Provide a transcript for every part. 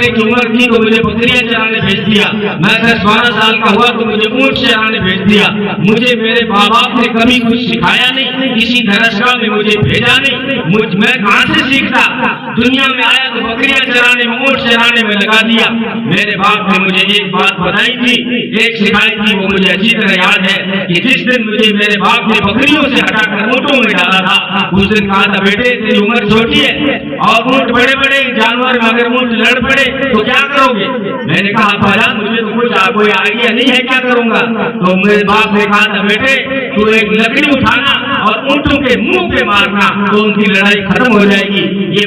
की उम्र थी तो मुझे बकरियां चराने भेज दिया। मैं 10-12 साल का हुआ तो मुझे ऊंट चराने भेज दिया। मुझे मेरे माँ बाप ने कभी कुछ सिखाया नहीं, किसी दरसगाह में मुझे भेजा नहीं। मैं कहाँ से सीखता? दुनिया में आया तो बकरियां चराने में, ऊंट चराने में लगा दिया। मेरे बाप ने मुझे एक बात बताई थी, एक सिखाई थी, वो मुझे अच्छी तरह याद है कि जिस दिन मुझे मेरे बाप ने बकरियों से हटाकर ऊँटों में डाला था, उस दिन कहा था, बेटे तेरी उम्र छोटी है और ऊँट बड़े बड़े जानवर में अगर ऊँट लड़ पड़े तो क्या करोगे? मैंने कहा अब्बाजान मुझे तो कुछ कोई आइडिया नहीं है, क्या करूंगा? तो मेरे बाप ने कहा था, बेटे तू एक लकड़ी उठाना और ऊँटों के मुंह पे मारना तो उनकी लड़ाई खत्म हो जाएगी। ये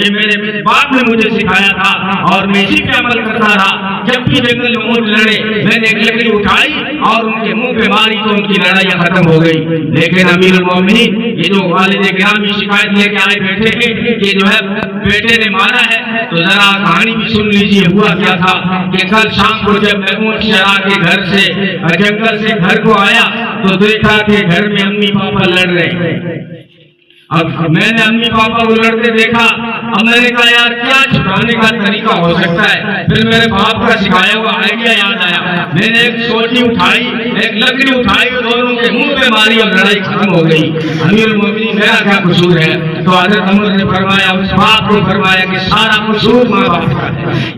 मेरे बाप ने मुझे सिखाया था और मैं इसी पे अमल करता रहा। जब भी जंगल में ऊँट लड़े मैंने एक लकड़ी उठाई और उनके मुंह पे मारी तो उनकी लड़ाई खत्म हो गई। लेकिन अमीरुल मोमिनीन ये जो वालिद गिरामी शिकायत लेके आए बेटे के कि जो है बेटे ने मारा है, तो जरा कहानी भी सुन लीजिए। हुआ क्या था कि कल शाम को जब मैं ऊँट चरा के घर से जंगल से घर को आया तो देखा कि घर में अम्मी पापा लड़ रहे। अब मैंने अम्मी पापा को लड़ते देखा। अब मैंने कहा यार क्या छुड़ाने का तरीका हो सकता है? फिर मेरे बाप का सिखाया हुआ आइडिया याद आया। मैंने एक सोटी उठाई, एक लकड़ी उठाई, दोनों के मुंह पे मारी और लड़ाई खत्म हो गई। अमीरुल मोमिनीन मेरा क्या कसूर है? तो हज़रत उमर ने फरमाया, उस बाप को फरमाया कि सारा कसूर माँ बाप का है।